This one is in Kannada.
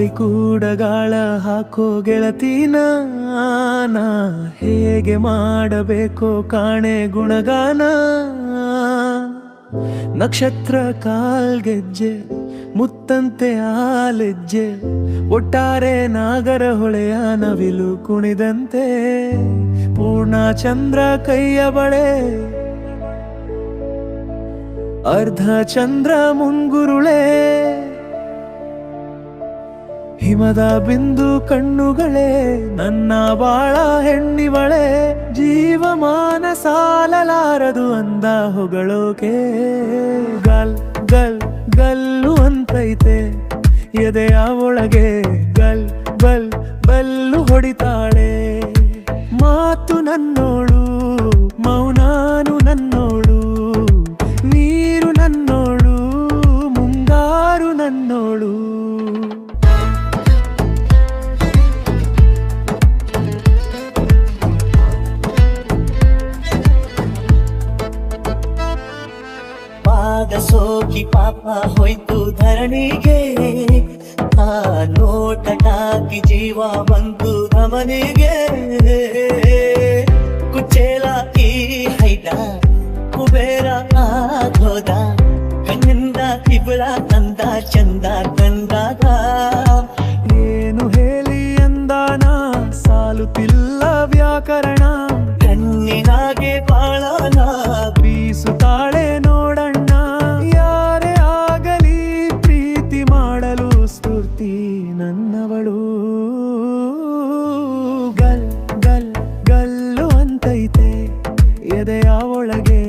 ಗಾಳಿ ಕೂಡ ಗಾಳ ಹಾಕೋ ಗೆಳತಿನ ನಾ ಹೇಗೆ ಮಾಡಬೇಕೋ ಕಾಣೆ ಗುಣಗಾನ ನಕ್ಷತ್ರ ಕಾಲ್ಗೆಜ್ಜೆ ಮುತ್ತಂತೆ ಆಲೆಜ್ಜೆ ಒಟ್ಟಾರೆ ನಾಗರ ಹೊಳೆಯ ನವಿಲು ಕುಣಿದಂತೆ ಪೂರ್ಣ ಚಂದ್ರ ಕೈಯ ಬಳೆ ಅರ್ಧ ಚಂದ್ರ ಮುಂಗುರುಳೆ ಹಿಮದ ಬಿಂದು ಕಣ್ಣುಗಳೇ ನನ್ನ ಬಾಳ ಹೆಣ್ಣಿವಳೆ ಜೀವಮಾನ ಸಾಲಲಾರದು ಅಂದ ಹೊಗಳೋಕೆ ಗಲ್ ಗಲ್ ಗಲ್ಲು ಅಂತೈತೆ ಎದೆಯ ಒಳಗೆ ಗಲ್ ಬಲ್ ಬಲ್ಲು ಹೊಡಿತಾಳೆ ಮಾತು ನನ್ನೋಳು ಮೌನಾನು ನನ್ನೋಳು ನೀರು ನನ್ನೋಳು ಮುಂಗಾರು ನನ್ನೋಳು ಪಾದ ಸೋಕಿ ಪಾಪ ಹೋಯ್ತು ಧರಣಿಗೆ ಆ ನೋಟಟಾಕಿ ಜೀವ ಬಂತು ಧಮನಿಗೆ ಕುಚೇಲ ಈ ಹೈದ ಕುಬೇರ ಆಗೋದ ಕಣ್ಣಿಂದ ಇಬ್ಬಳ ತಂದ ಚಂದ ಕಂದಾಗ ಏನು ಹೇಳಿ ಅಂದಾನ ಸಾಲುತ್ತಿಲ್ಲ ವ್ಯಾಕರಣ ಕಣ್ಣಿನಾಗೆ ಬಾಳನ ಬೀಸುತ್ತಾಳೆ ನೋಡಣ್ಣ ಯಾರೇ ಆಗಲಿ ಪ್ರೀತಿ ಮಾಡಲು ಸ್ಫೂರ್ತಿ ನನ್ನವಳು ಗಲ್ ಗಲ್ ಗಲ್ಲು ಅಂತೈತೆ ಎದೆಯ ಒಳಗೆ